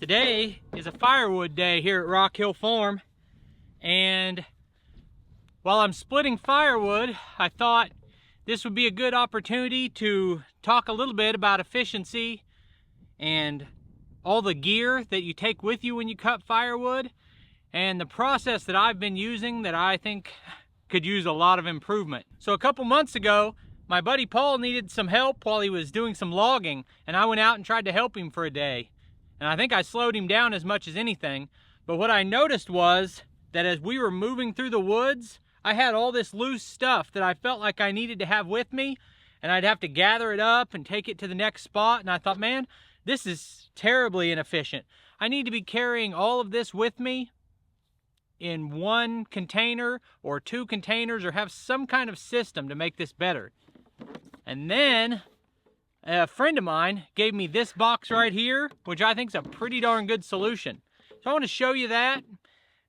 Today is a firewood day here at Rock Hill Farm, and while I'm splitting firewood, I thought this would be a good opportunity to talk a little bit about efficiency and all the gear that you take with you when you cut firewood, and the process that I've been using that I think could use a lot of improvement. So a couple months ago, my buddy Paul needed some help while he was doing some logging, and I went out and tried to help him for a day. And I think I slowed him down as much as anything. But what I noticed was that as we were moving through the woods, I had all this loose stuff that I felt like I needed to have with me, and I'd have to gather it up and take it to the next spot. And I thought, man, this is terribly inefficient. I need to be carrying all of this with me in one container or two containers, or have some kind of system to make this better. And then a friend of mine gave me this box right here, which I think is a pretty darn good solution. So I want to show you that.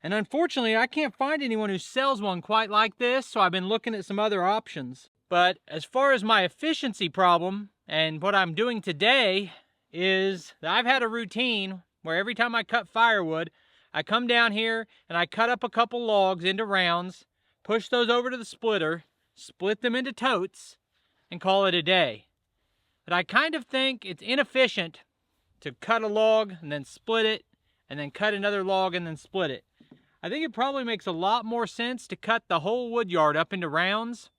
And unfortunately, I can't find anyone who sells one quite like this, so I've been looking at some other options. But as far as my efficiency problem, and what I'm doing today, is that I've had a routine where every time I cut firewood, I come down here and I cut up a couple logs into rounds, push those over to the splitter, split them into totes, and call it a day. But I kind of think it's inefficient to cut a log and then split it, and then cut another log and then split it. I think it probably makes a lot more sense to cut the whole wood yard up into rounds.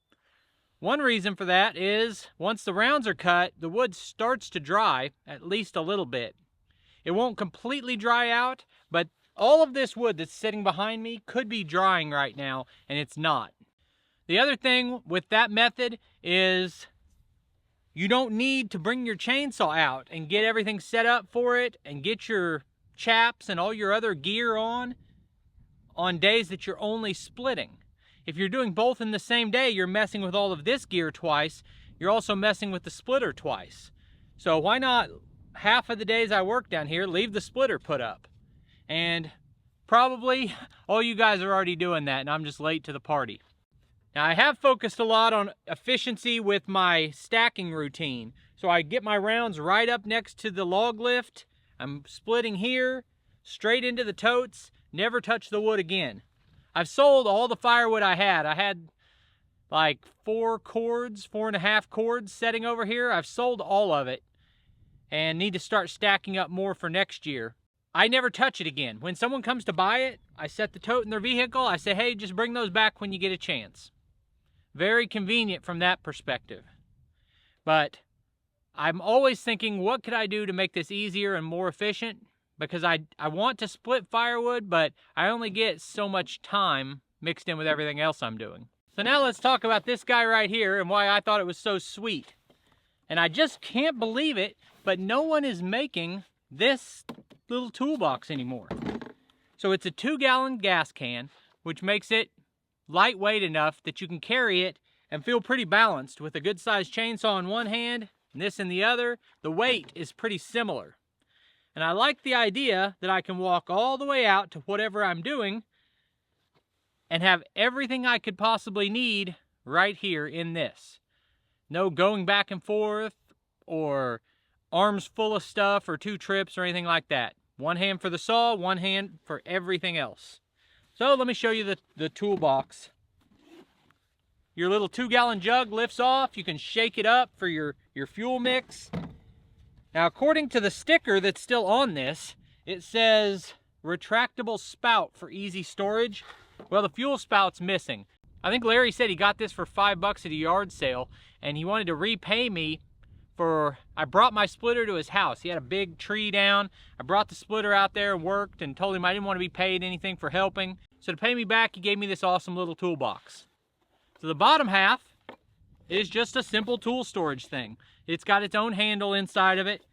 One reason for that is once the rounds are cut, the wood starts to dry at least a little bit. It won't completely dry out, but all of this wood that's sitting behind me could be drying right now, and it's not. The other thing with that method is you don't need to bring your chainsaw out and get everything set up for it and get your chaps and all your other gear on days that you're only splitting. If you're doing both in the same day, you're messing with all of this gear twice. You're also messing with the splitter twice. So why not half of the days I work down here, leave the splitter put up? And probably all you guys are already doing that, and I'm just late to the party. Now, I have focused a lot on efficiency with my stacking routine. So I get my rounds right up next to the log lift. I'm splitting here, straight into the totes, never touch the wood again. I've sold all the firewood I had. I had like 4.5 cords setting over here. I've sold all of it and need to start stacking up more for next year. I never touch it again. When someone comes to buy it, I set the tote in their vehicle. I say, hey, just bring those back when you get a chance. Very convenient from that perspective. But I'm always thinking, what could I do to make this easier and more efficient? Because I want to split firewood, but I only get so much time mixed in with everything else I'm doing. So now let's talk about this guy right here and why I thought it was so sweet. And I just can't believe it, but no one is making this little toolbox anymore. So it's a 2-gallon gas can, which makes it lightweight enough that you can carry it and feel pretty balanced. With a good sized chainsaw in one hand and this in the other, the weight is pretty similar. And I like the idea that I can walk all the way out to whatever I'm doing and have everything I could possibly need right here in this. No going back and forth or arms full of stuff or 2 trips or anything like that. One hand for the saw, one hand for everything else. So let me show you the toolbox. Your little 2-gallon jug lifts off. You can shake it up for your fuel mix. Now, according to the sticker that's still on this, it says retractable spout for easy storage. Well, the fuel spout's missing. I think Larry said he got this for $5 at a yard sale, and he wanted to repay me for, I brought my splitter to his house. He had a big tree down. I brought the splitter out there and worked and told him I didn't want to be paid anything for helping. So to pay me back, he gave me this awesome little toolbox. So the bottom half is just a simple tool storage thing. It's got its own handle inside of it,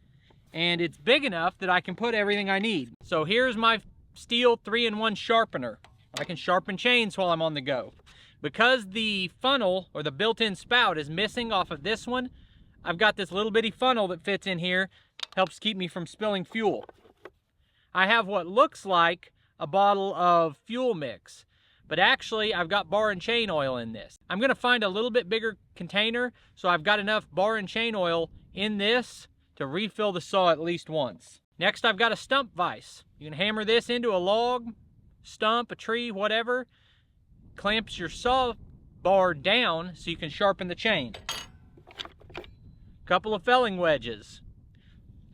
and it's big enough that I can put everything I need. So here's my steel 3-in-1 sharpener. I can sharpen chains while I'm on the go. Because the funnel or the built-in spout is missing off of this one, I've got this little bitty funnel that fits in here, helps keep me from spilling fuel. I have what looks like a bottle of fuel mix, but actually I've got bar and chain oil in this. I'm gonna find a little bit bigger container, so I've got enough bar and chain oil in this to refill the saw at least once. Next, I've got a stump vise. You can hammer this into a log, stump, a tree, whatever. Clamps your saw bar down so you can sharpen the chain. Couple of felling wedges.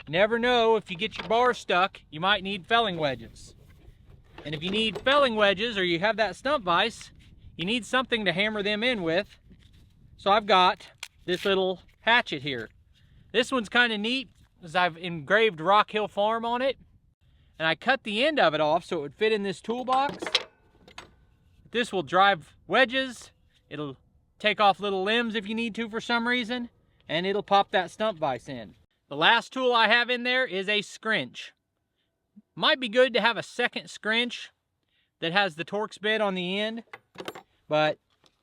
You never know, if you get your bar stuck, you might need felling wedges. And if you need felling wedges or you have that stump vise, you need something to hammer them in with. So I've got this little hatchet here. This one's kind of neat because I've engraved Rock Hill Farm on it. And I cut the end of it off so it would fit in this toolbox. This will drive wedges. It'll take off little limbs if you need to for some reason. And it'll pop that stump vise in. The last tool I have in there is a scrinch. Might be good to have a second scrinch that has the Torx bit on the end. But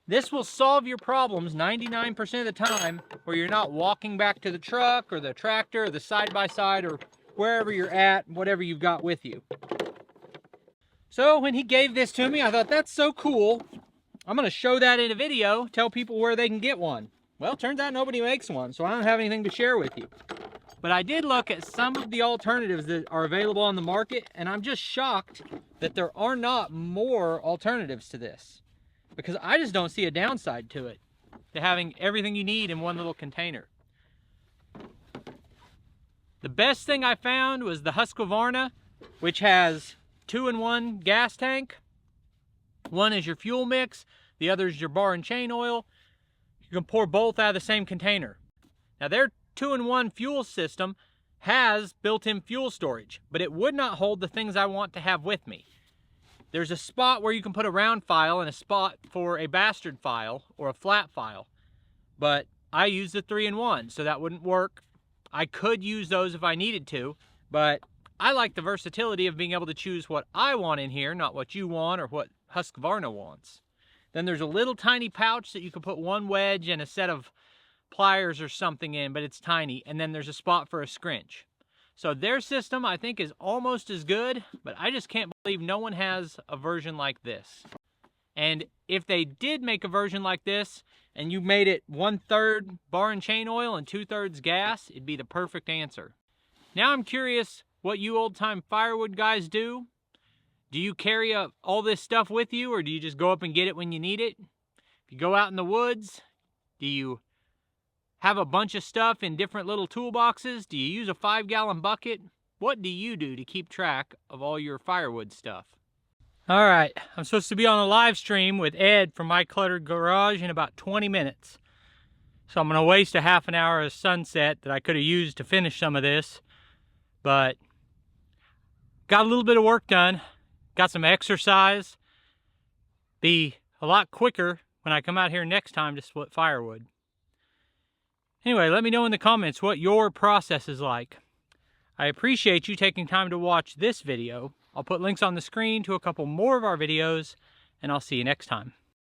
this will solve your problems 99% of the time where you're not walking back to the truck or the tractor or the side-by-side or wherever you're at, whatever you've got with you. So when he gave this to me, I thought, that's so cool. I'm going to show that in a video, tell people where they can get one. Well, turns out nobody makes one, so I don't have anything to share with you. But I did look at some of the alternatives that are available on the market, and I'm just shocked that there are not more alternatives to this. Because I just don't see a downside to it, to having everything you need in one little container. The best thing I found was the Husqvarna, which has 2-in-1 gas tank. One is your fuel mix, the other is your bar and chain oil. You can pour both out of the same container. Now their 2-in-1 fuel system has built-in fuel storage, but it would not hold the things I want to have with me. There's a spot where you can put a round file and a spot for a bastard file or a flat file. But I use the 3-in-1, so that wouldn't work. I could use those if I needed to, but I like the versatility of being able to choose what I want in here, not what you want or what Husqvarna wants. Then there's a little tiny pouch that you can put one wedge and a set of pliers or something in, but it's tiny. And then there's a spot for a scrinch. So their system, I think, is almost as good, but I just can't believe no one has a version like this. And if they did make a version like this, and you made it 1/3 bar and chain oil and 2/3 gas, it'd be the perfect answer. Now I'm curious what you old-time firewood guys do. Do you carry all this stuff with you, or do you just go up and get it when you need it? If you go out in the woods, do you have a bunch of stuff in different little toolboxes? Do you use a 5-gallon bucket? What do you do to keep track of all your firewood stuff? All right, I'm supposed to be on a live stream with Ed from My Cluttered Garage in about 20 minutes. So I'm gonna waste a half an hour of sunset that I could have used to finish some of this. But got a little bit of work done. Got some exercise. Be a lot quicker when I come out here next time to split firewood. Anyway, let me know in the comments what your process is like. I appreciate you taking time to watch this video. I'll put links on the screen to a couple more of our videos, and I'll see you next time.